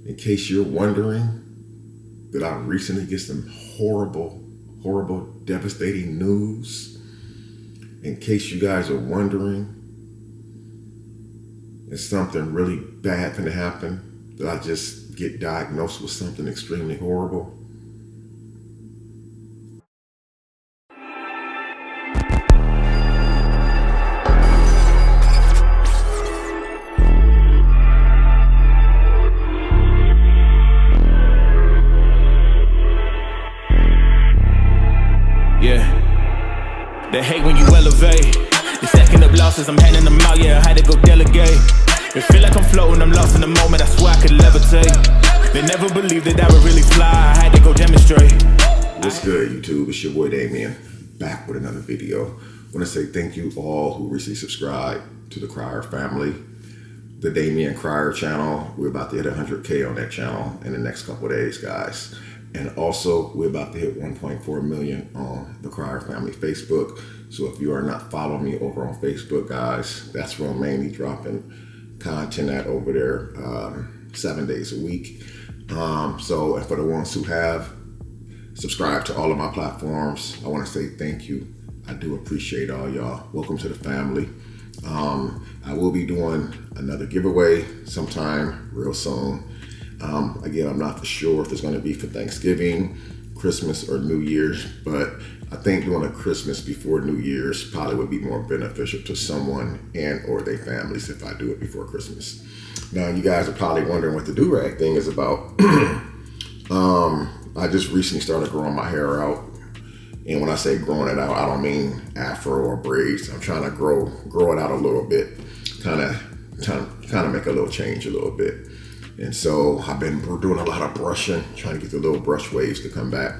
In case you're wondering, did I recently get some horrible, devastating news? In case you guys are wondering, is something really bad going to happen? Did I just get diagnosed with something extremely horrible? Yeah, they hate when you elevate. You're stacking up losses, I'm handing them out, yeah, I had to go delegate. It feel like I'm floating, I'm lost in the moment, I swear I could levitate. They never believed that I would really fly, I had to go demonstrate. What's good, YouTube? It's your boy Damion, back with another video. I want to say thank you all who recently subscribed to the Crier family, the Damion Crier channel. We're about to hit 100K on that channel in the next couple of days, guys. And also, we're about to hit 1.4 million on the Crier Family Facebook. So if you are not following me over on Facebook, guys, that's where I'm mainly dropping content at over there 7 days a week. So and for the ones who have subscribed to all of my platforms, I want to say thank you. I do appreciate all y'all. Welcome to the family. I will be doing another giveaway sometime real soon. Again, I'm not for sure if it's going to be for Thanksgiving, Christmas, or New Year's, but I think doing a Christmas before New Year's probably would be more beneficial to someone and or their families if I do it before Christmas. Now, you guys are probably wondering what the do-rag thing is about. I just recently started growing my hair out. And when I say growing it out, I don't mean afro or braids. I'm trying to grow it out a little bit, kind of make a little change a little bit. And so I've been doing a lot of brushing, trying to get the little brush waves to come back.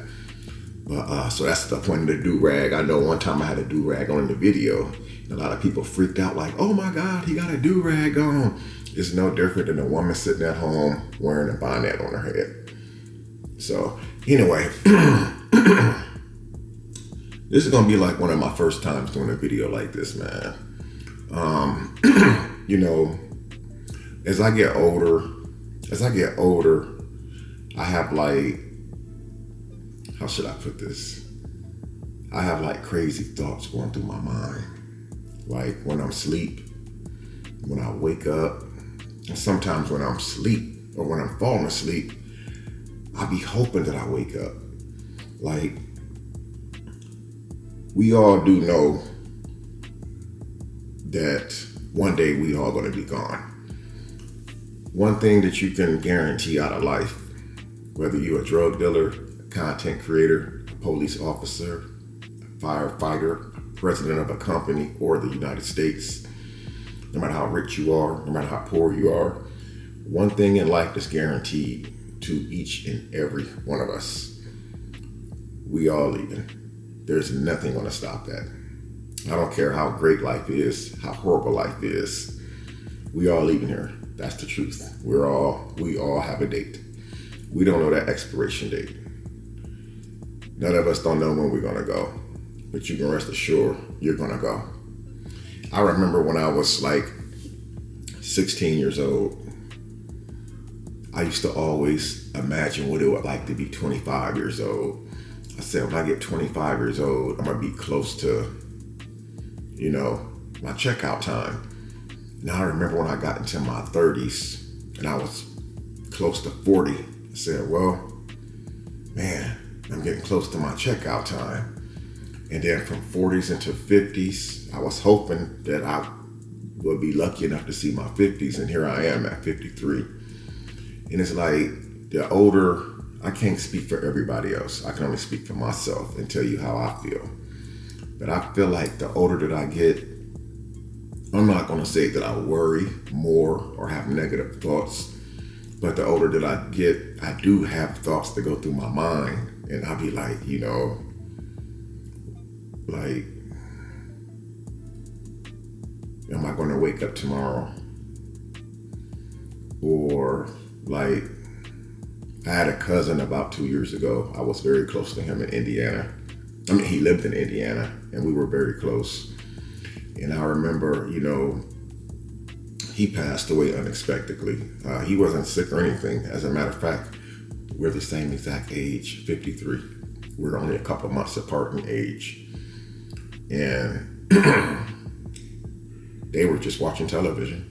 So that's the point of the do-rag. I know one time I had a do-rag on in the video, and a lot of people freaked out like, oh my God, he got a do-rag on. It's no different than a woman sitting at home wearing a bonnet on her head. So anyway, this is gonna be like one of my first times doing a video like this, man. You know, as I get older, I have like, how should I put this? I have like crazy thoughts going through my mind. Like when I'm asleep, when I wake up, and sometimes when I'm asleep or when I'm falling asleep, I be hoping that I wake up. Like, we all do know that one day we all gonna be gone. One thing that you can guarantee out of life, whether you're a drug dealer, a content creator, a police officer, a firefighter, a president of a company, or the United States, no matter how rich you are, no matter how poor you are, one thing in life is guaranteed to each and every one of us. We all leaving. There's nothing gonna stop that. I don't care how great life is, how horrible life is. We all leaving here. That's the truth. We all have a date. We don't know that expiration date. None of us don't know when we're gonna go, but you can rest assured you're gonna go. I remember when I was like 16 years old, I used to always imagine what it would like to be 25 years old. I said, when I get 25 years old, I'm gonna be close to, you know, my checkout time. Now I remember when I got into my 30s and I was close to 40, I said, well, man, I'm getting close to my checkout time. And then from 40s into 50s, I was hoping that I would be lucky enough to see my 50s, and here I am at 53. And it's like, the older, I can't speak for everybody else. I can only speak for myself and tell you how I feel. But I feel like the older that I get, I'm not gonna say that I worry more or have negative thoughts, but the older that I get, I do have thoughts that go through my mind, and I'll be like, you know, like, am I gonna wake up tomorrow? Or like, I had a cousin about 2 years ago. I was very close to him in Indiana. I mean, he lived in Indiana and we were very close. And I remember, you know, he passed away unexpectedly. He wasn't sick or anything. As a matter of fact, we're the same exact age, 53. We're only a couple months apart in age. And they were just watching television.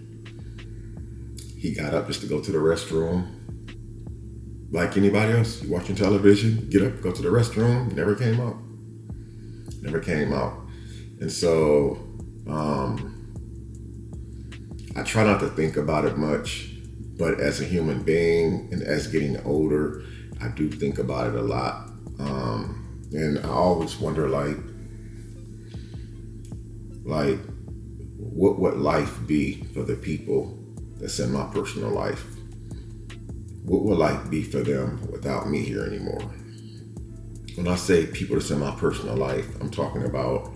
He got up just to go to the restroom. Like anybody else, you watching television, get up, go to the restroom, never came out. Never came out. And so I try not to think about it much, but as a human being and as getting older, I do think about it a lot. And I always wonder, like, what would life be for the people that's in my personal life? What would life be for them without me here anymore? When I say people that's in my personal life, I'm talking about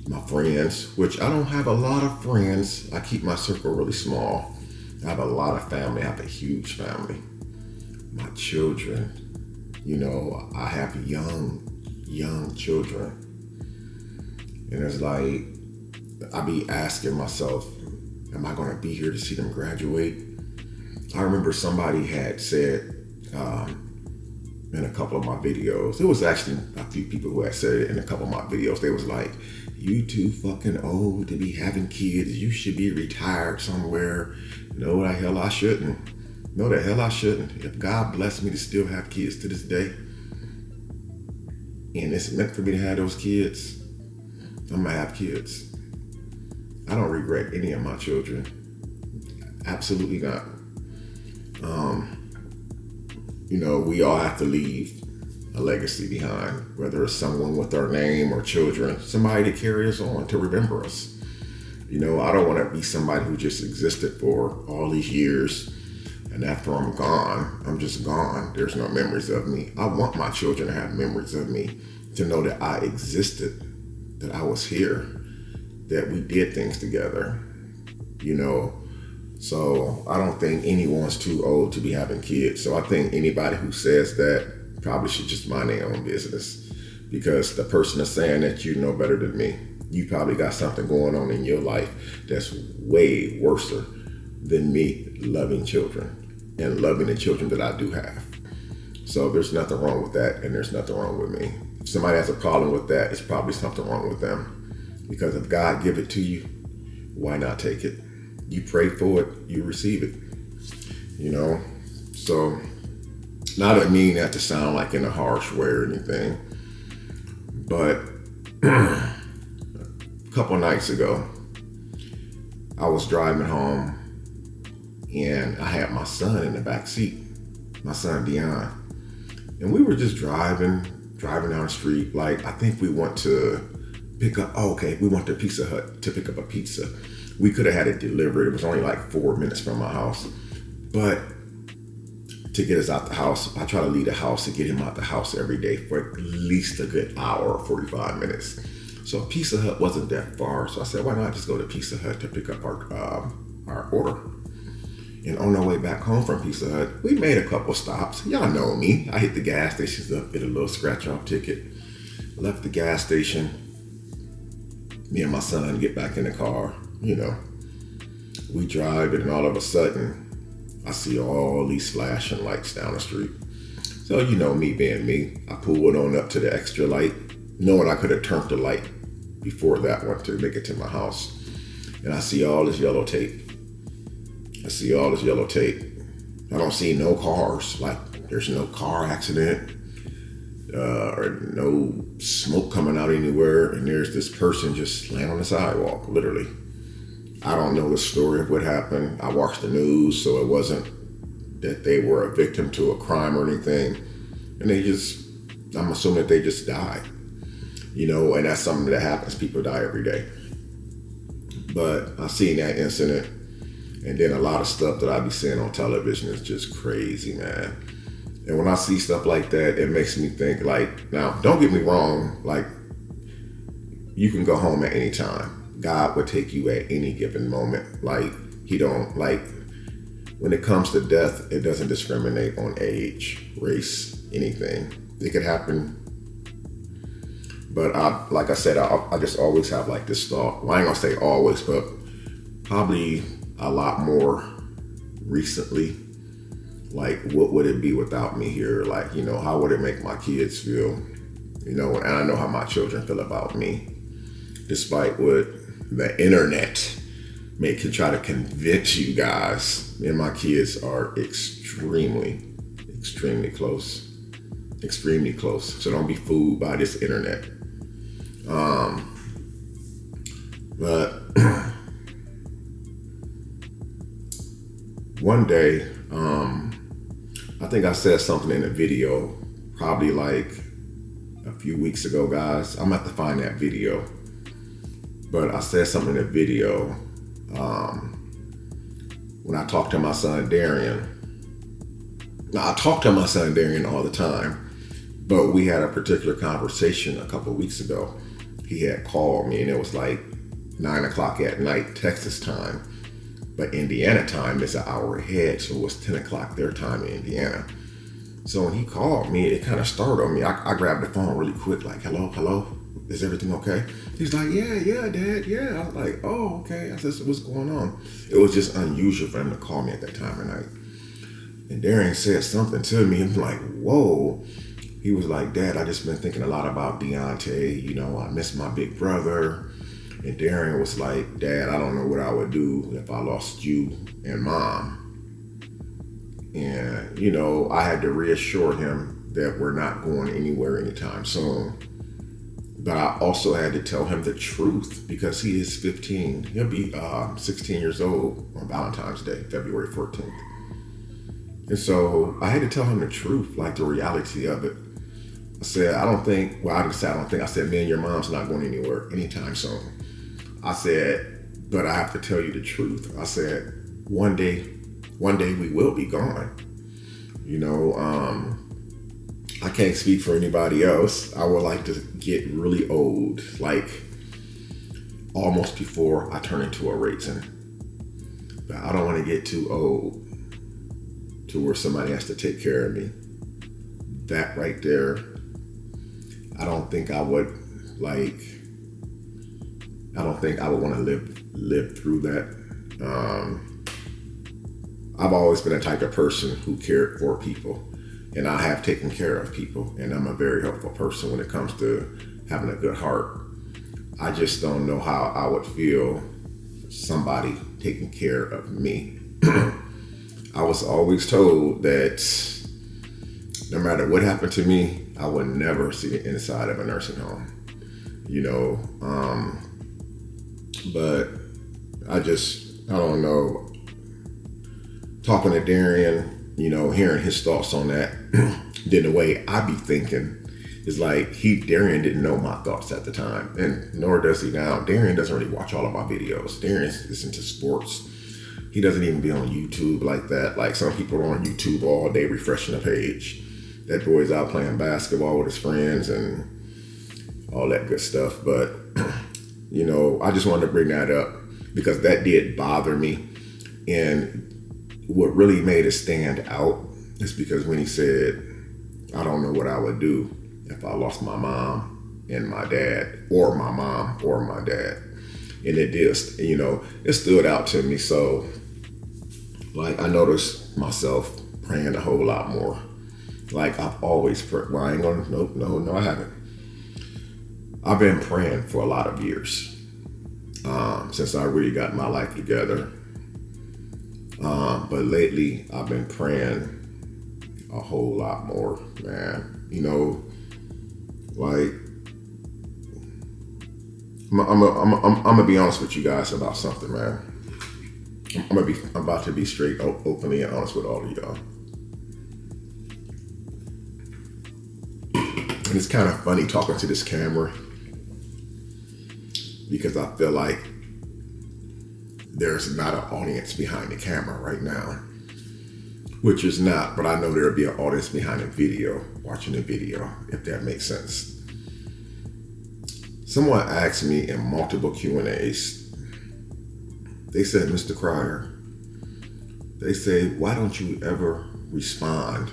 my friends, which I don't have a lot of friends. I keep my circle really small. I have a lot of family. I have a huge family. My children, you know, I have young children. And it's like, I be asking myself, am I gonna be here to see them graduate? I remember somebody had said in a couple of my videos, it was actually a few people who had said it in a couple of my videos, they was like, you too fucking old to be having kids. You should be retired somewhere. No, the hell I shouldn't. No, the hell I shouldn't. If God blessed me to still have kids to this day, and it's meant for me to have those kids, I'm gonna have kids. I don't regret any of my children. Absolutely not. You know, we all have to leave a legacy behind, whether it's someone with our name or children, somebody to carry us on, to remember us. You know, I don't want to be somebody who just existed for all these years and after I'm gone, I'm just gone. There's no memories of me. I want my children to have memories of me, to know that I existed, that I was here, that we did things together, you know. So I don't think anyone's too old to be having kids. So I think anybody who says that probably should just mind their own business, because the person is saying that you know better than me. You probably got something going on in your life that's way worse than me loving children and loving the children that I do have. So there's nothing wrong with that, and there's nothing wrong with me. If somebody has a problem with that, it's probably something wrong with them. Because if God give it to you, why not take it? You pray for it, you receive it. You know? So, not to mean that to sound like in a harsh way or anything, but a couple nights ago, I was driving home and I had my son in the back seat, my son Damion. And we were just driving down the street. Like, I think we went to we went to Pizza Hut to pick up a pizza. We could have had it delivered. It was only like 4 minutes from my house. But to get us out the house, I try to leave the house to get him out the house every day for at least a good hour or 45 minutes. So Pizza Hut wasn't that far. So I said, why not just go to Pizza Hut to pick up our order? And on our way back home from Pizza Hut, we made a couple stops. Y'all know me. I hit the gas stations up, get a little scratch off ticket. Left the gas station. Me and my son get back in the car. You know, we drive, and all of a sudden, I see all these flashing lights down the street. So, you know, me being me, I pulled on up to the extra light, knowing I could have turned the light before that one to make it to my house. And I see all this yellow tape. I don't see no cars, like there's no car accident or no smoke coming out anywhere. And there's this person just laying on the sidewalk, literally. I don't know the story of what happened. I watched the news, so it wasn't that they were a victim to a crime or anything. And I'm assuming that they just died. You know, and that's something that happens. People die every day. But I seen that incident, and then a lot of stuff that I be seeing on television is just crazy, man. And when I see stuff like that, it makes me think, like, now, don't get me wrong, like, you can go home at any time. God would take you at any given moment. Like, he don't, like, when it comes to death, it doesn't discriminate on age, race, anything. It could happen. But like I said, I just always have like this thought. Well, I ain't gonna say always, but probably a lot more recently. Like, what would it be without me here? Like, how would it make my kids feel? And I know how my children feel about me, despite what the internet may try to convince you guys. And my kids are extremely close. Extremely close. So don't be fooled by this internet. But one day, I think I said something in a video, probably like a few weeks ago, guys. I'm gonna have to find that video. But I said something in a video when I talked to my son Darian. Now, I talk to my son Darian all the time, but we had a particular conversation a couple of weeks ago. He had called me, and it was like 9 o'clock at night, Texas time. But Indiana time is an hour ahead, so it was 10 o'clock their time in Indiana. So when he called me, it kind of startled me. I grabbed the phone really quick, like, hello, is everything okay? He's like, yeah, Dad, yeah. I was like, oh, okay. I said, so what's going on? It was just unusual for him to call me at that time of night. And Darian said something to me. I'm like, whoa. He was like, Dad, I just been thinking a lot about Deontay. I miss my big brother. And Darian was like, Dad, I don't know what I would do if I lost you and Mom. And, I had to reassure him that we're not going anywhere anytime soon. But I also had to tell him the truth because he is 15. He'll be 16 years old on Valentine's Day, February 14th. And so I had to tell him the truth, like the reality of it. I said, I think, I said, me and your mom's not going anywhere anytime soon. I said, but I have to tell you the truth. I said, one day we will be gone. I can't speak for anybody else. I would like to get really old, like almost before I turn into a raisin. But I don't want to get too old to where somebody has to take care of me. That right there, I don't think I would want to live through that. I've always been a type of person who cared for people, and I have taken care of people, and I'm a very helpful person when it comes to having a good heart. I just don't know how I would feel somebody taking care of me. I was always told that no matter what happened to me, I would never see the inside of a nursing home. But I don't know. Talking to Darian, hearing his thoughts on that, then the way I be thinking is like Darian didn't know my thoughts at the time, and nor does he now. Darian doesn't really watch all of my videos. Darian is into sports. He doesn't even be on YouTube like that. Like some people are on YouTube all day refreshing the page. That boy's out playing basketball with his friends and all that good stuff. But, I just wanted to bring that up because that did bother me. And what really made it stand out is because when he said, I don't know what I would do if I lost my mom and my dad, or my mom or my dad. And it did, it stood out to me. So, like, I noticed myself praying a whole lot more. Like, I've always prayed. Well, I ain't gonna, no, I haven't. I've been praying for a lot of years since I really got my life together. But lately, I've been praying a whole lot more, man. Like, I'm gonna be honest with you guys about something, man. I'm about to be straight, openly and honest with all of y'all. And it's kind of funny talking to this camera because I feel like there's not an audience behind the camera right now, which is not, but I know there'll be an audience behind the video, watching the video, if that makes sense. Someone asked me in multiple Q&As, they said, Mr. Cryer, they say, why don't you ever respond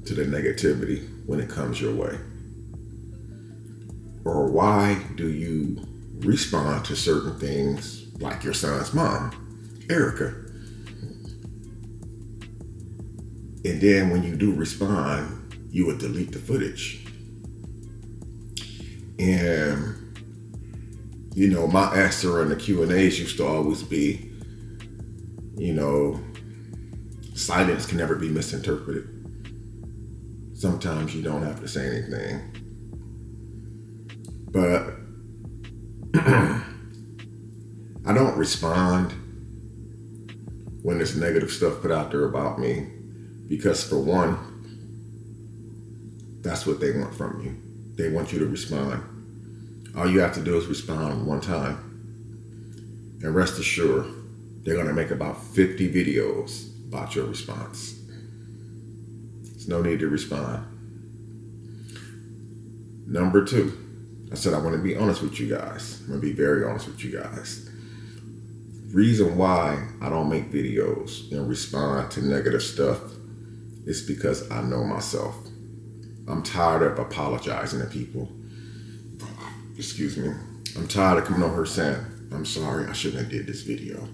to the negativity when it comes your way? Or why do you respond to certain things like your son's mom, Erica. And then when you do respond, you would delete the footage. And, my answer in the Q&As used to always be, silence can never be misinterpreted. Sometimes you don't have to say anything. But I don't respond when there's negative stuff put out there about me, because for one, that's what they want from you. They want you to respond. All you have to do is respond one time. And rest assured, they're going to make about 50 videos about your response. There's no need to respond. Number 2, I said I want to be honest with you guys. I'm going to be very honest with you guys. Reason why I don't make videos and respond to negative stuff is because I know myself. I'm tired of apologizing to people. Excuse me. I'm tired of coming over here saying, I'm sorry, I shouldn't have did this video.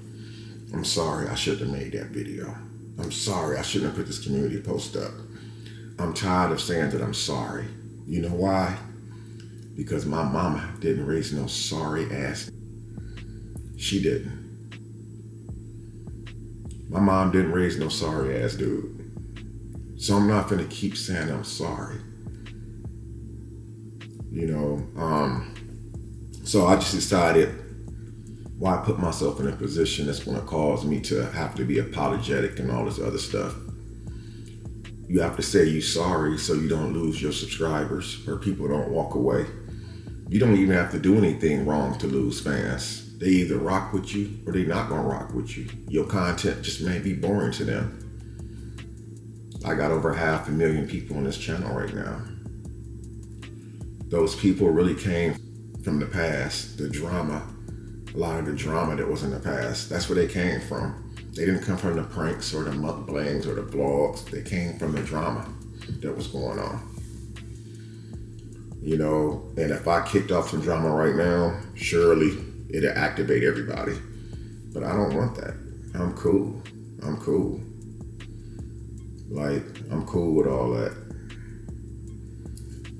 I'm sorry, I shouldn't have made that video. I'm sorry, I shouldn't have put this community post up. I'm tired of saying that I'm sorry. You know why? Because my mama didn't raise no sorry ass. She didn't. My mom didn't raise no sorry ass dude. So I'm not gonna keep saying I'm sorry. So I just decided, why put myself in a position that's gonna cause me to have to be apologetic and all this other stuff. You have to say you're sorry so you don't lose your subscribers or people don't walk away. You don't even have to do anything wrong to lose fans. They either rock with you or they're not gonna rock with you. Your content just may be boring to them. I got over 500,000 people on this channel right now. Those people really came from the past, the drama, a lot of the drama that was in the past. That's where they came from. They didn't come from the pranks or the mukbangs or the vlogs. They came from the drama that was going on. And if I kicked off some drama right now, surely it'll activate everybody. But I don't want that. I'm cool. I'm cool with all that.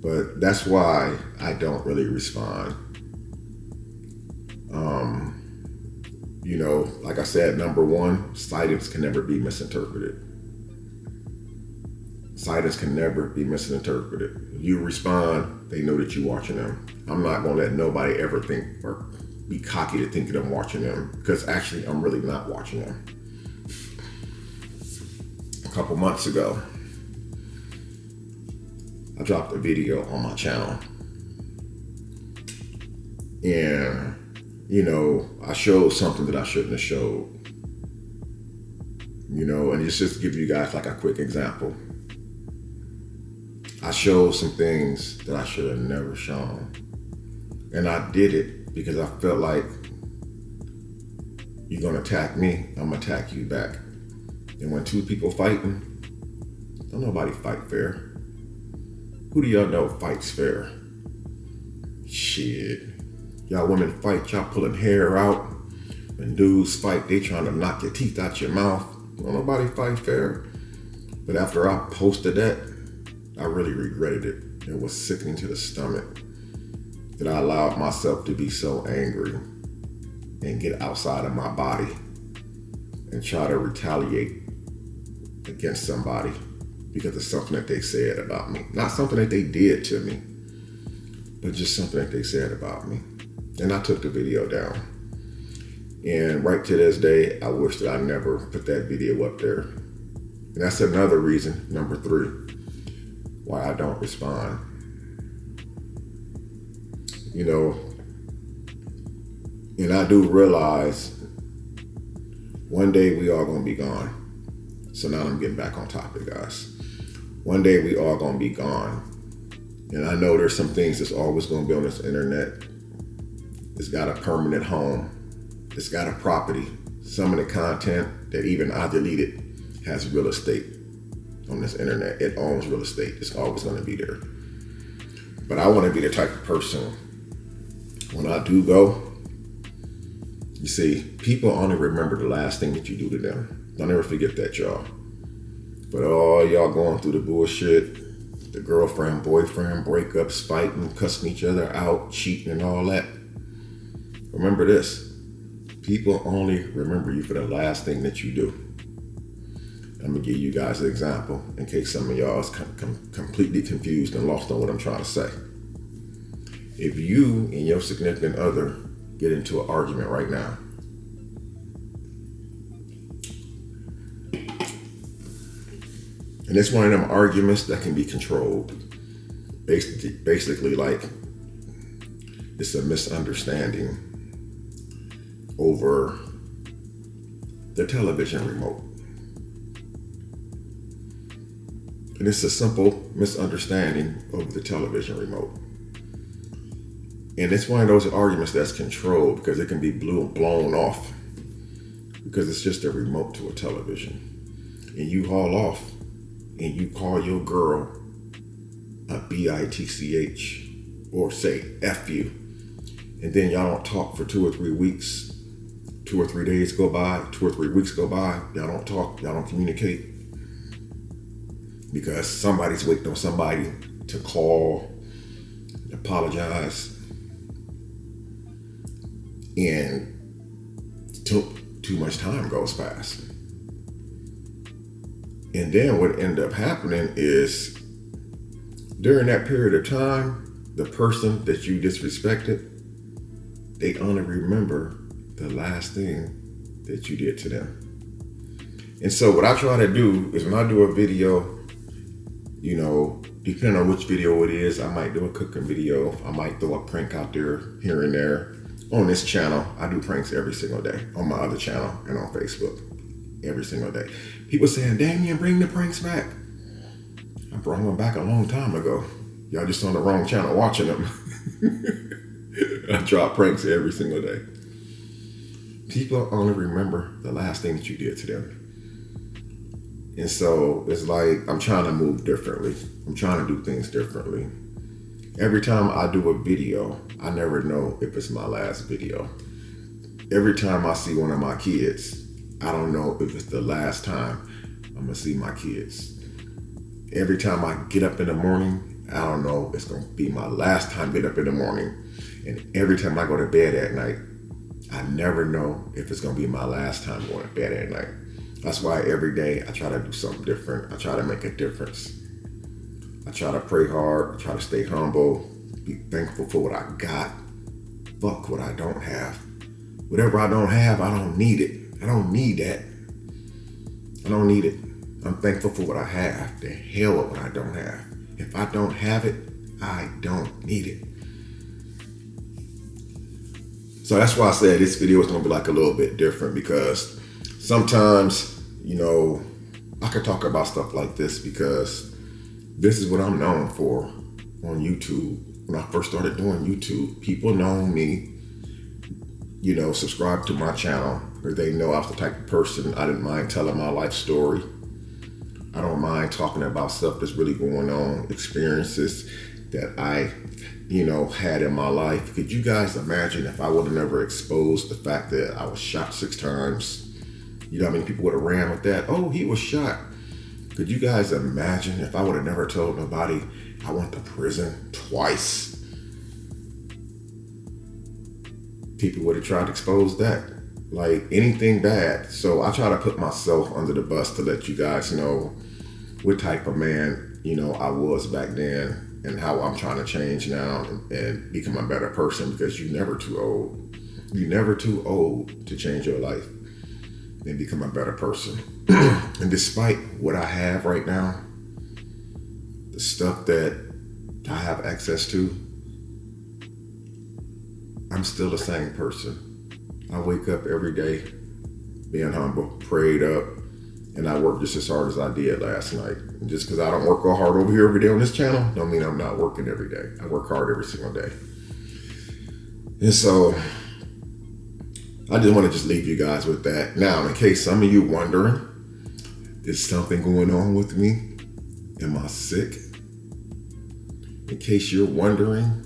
But that's why I don't really respond. Like I said, number 1, silence can never be misinterpreted. Silence can never be misinterpreted. If you respond, they know that you're watching them. I'm not gonna let nobody ever think or be cocky to think that I'm watching them, because actually I'm really not watching them. A couple months ago, I dropped a video on my channel. And, I showed something that I shouldn't have showed. And it's just to give you guys like a quick example. I showed some things that I should have never shown. And I did it because I felt like, you're gonna attack me, I'm gonna attack you back. And when 2 people fighting, don't nobody fight fair. Who do y'all know fights fair? Shit. Y'all women fight, y'all pulling hair out. When dudes fight, they trying to knock your teeth out your mouth. Don't nobody fight fair. But after I posted that, I really regretted it. It was sickening to the stomach that I allowed myself to be so angry and get outside of my body and try to retaliate against somebody because of something that they said about me. Not something that they did to me, but just something that they said about me. And I took the video down. And right to this day, I wish that I never put that video up there. And that's another reason, number 3, why I don't respond. And I do realize one day we all gonna be gone. So now I'm getting back on topic, guys. One day we all gonna be gone. And I know there's some things that's always gonna be on this internet. It's got a permanent home. It's got a property. Some of the content that even I deleted has real estate on this internet. It owns real estate. It's always gonna be there. But I wanna be the type of person, when I do go, You see, people only remember the last thing that you do to them. Don't ever forget that, y'all. But all y'all going through the bullshit, the girlfriend, boyfriend, breakups, fighting, cussing each other out, cheating and all that. Remember this. People only remember you for the last thing that you do. I'm going to give you guys an example in case some of y'all is completely confused and lost on what I'm trying to say. If you and your significant other get into an argument right now, and it's one of them arguments that can be controlled. Basically, like it's a misunderstanding over the television remote. And it's a simple misunderstanding over the television remote. And it's one of those arguments that's controlled because it can be blown off because it's just a remote to a television. And you haul off and you call your girl a bitch or say F you. And then y'all don't talk for 2 or 3 weeks. 2 or 3 days go by, 2 or 3 weeks go by, y'all don't talk, y'all don't communicate. Because somebody's waiting on somebody to call, apologize. And too much time goes past. And then what ended up happening is during that period of time, the person that you disrespected, they only remember the last thing that you did to them. And so what I try to do is when I do a video, you know, depending on which video it is, I might do a cooking video. I might throw a prank out there here and there. On this channel, I do pranks every single day. On my other channel and on Facebook, every single day. People saying, Damion, bring the pranks back. I brought them back a long time ago. Y'all just on the wrong channel watching them. I drop pranks every single day. People only remember the last thing that you did to them. And so it's like, I'm trying to move differently. I'm trying to do things differently. Every time I do a video, I never know if it's my last video. Every time I see one of my kids, I don't know if it's the last time I'm gonna see my kids. Every time I get up in the morning, I don't know if it's gonna be my last time get up in the morning. And every time I go to bed at night, I never know if it's gonna be my last time going to bed at night. That's why every day I try to do something different. I try to make a difference. I try to pray hard. I try to stay humble. Be thankful for what I got. Fuck what I don't have. Whatever I don't have, I don't need it. I don't need that. I don't need it. I'm thankful for what I have. The hell with what I don't have. If I don't have it, I don't need it. So that's why I said this video is going to be like a little bit different because sometimes, you know, I could talk about stuff like this because this is what I'm known for on YouTube. When I first started doing YouTube, people know me, you know, subscribe to my channel, or they know I was the type of person, I didn't mind telling my life story. I don't mind talking about stuff that's really going on, experiences that I, you know, had in my life. Could you guys imagine if I would have never exposed the fact that I was shot 6 times? You know how many people would have ran with that? Oh, he was shot. Could you guys imagine if I would have never told nobody I went to prison twice? People would have tried to expose that. Like anything bad. So I try to put myself under the bus to let you guys know what type of man, you know, I was back then and how I'm trying to change now and become a better person because you're never too old. You're never too old to change your life and become a better person. And despite what I have right now, the stuff that I have access to, I'm still the same person. I wake up every day being humble, prayed up, and I work just as hard as I did last night. And just because I don't work all hard over here every day on this channel, don't mean I'm not working every day. I work hard every single day. And so I just want to just leave you guys with that. Now, in case some of you wondering, is something going on with me? Am I sick? In case you're wondering,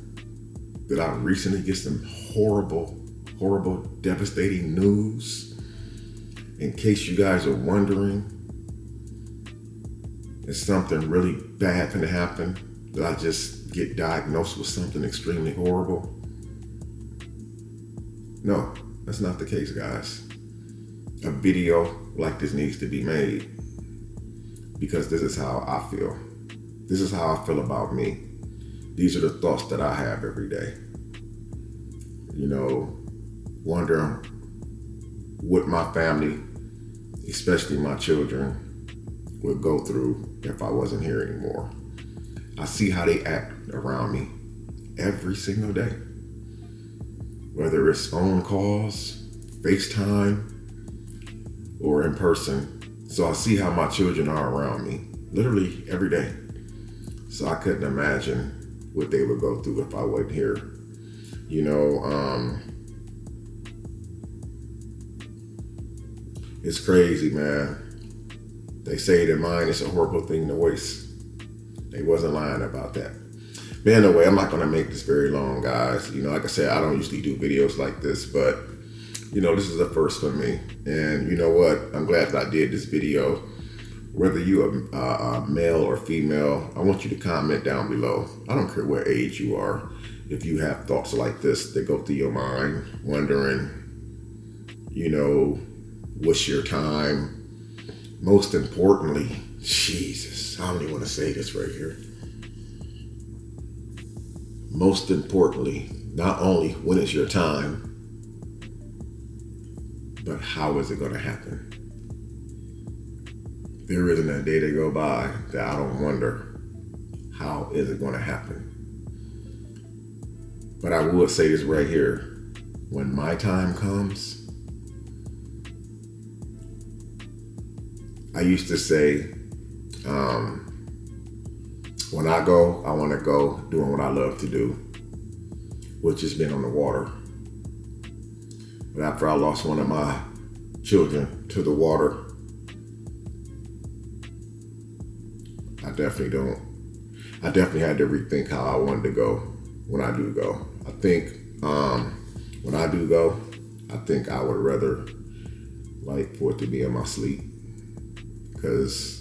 did I recently get some horrible, horrible, devastating news. In case you guys are wondering, is something really bad going to happen? Did I just get diagnosed with something extremely horrible? No, that's not the case, guys. A video like this needs to be made because this is how I feel. This is how I feel about me. These are the thoughts that I have every day. You know, wondering what my family, especially my children, would go through if I wasn't here anymore. I see how they act around me every single day. Whether it's phone calls, FaceTime, or in person. So I see how my children are around me, literally every day. So I couldn't imagine what they would go through if I wasn't here. You know, it's crazy, man. They say that mine is a horrible thing to waste. They wasn't lying about that. But anyway, I'm not gonna make this very long, guys. You know, like I said, I don't usually do videos like this, but you know, this is a first for me. And you know what? I'm glad that I did this video. Whether you are a male or female, I want you to comment down below. I don't care what age you are. If you have thoughts like this that go through your mind, wondering, you know, what's your time? Most importantly, Jesus, I don't even want to say this right here. Most importantly, not only when is your time, but how is it going to happen? There isn't a day to go by that I don't wonder, how is it going to happen? But I would say this right here. When my time comes, I used to say, when I go, I want to go doing what I love to do, which has been on the water. But after I lost one of my children to the water, I definitely had to rethink how I wanted to go when I do go. I think when I do go, I think I would rather like for it to be in my sleep, because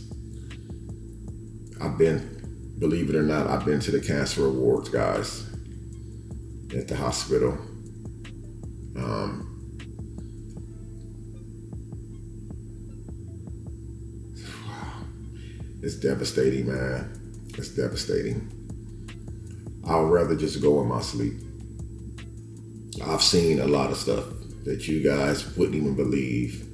believe it or not, I've been to the cancer awards, guys, at the hospital. Wow. It's devastating, man. It's devastating. I'd rather just go in my sleep. I've seen a lot of stuff that you guys wouldn't even believe.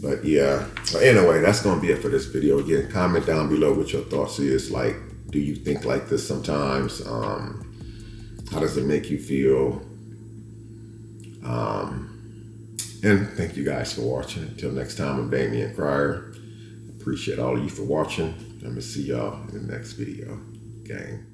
But yeah, anyway, that's going to be it for this video. Again, comment down below what your thoughts is. Like, do you think like this sometimes? How does it make you feel? And thank you guys for watching. Until next time, I'm Damion Crier. Appreciate all of you for watching. I'm going to see y'all in the next video. Gang.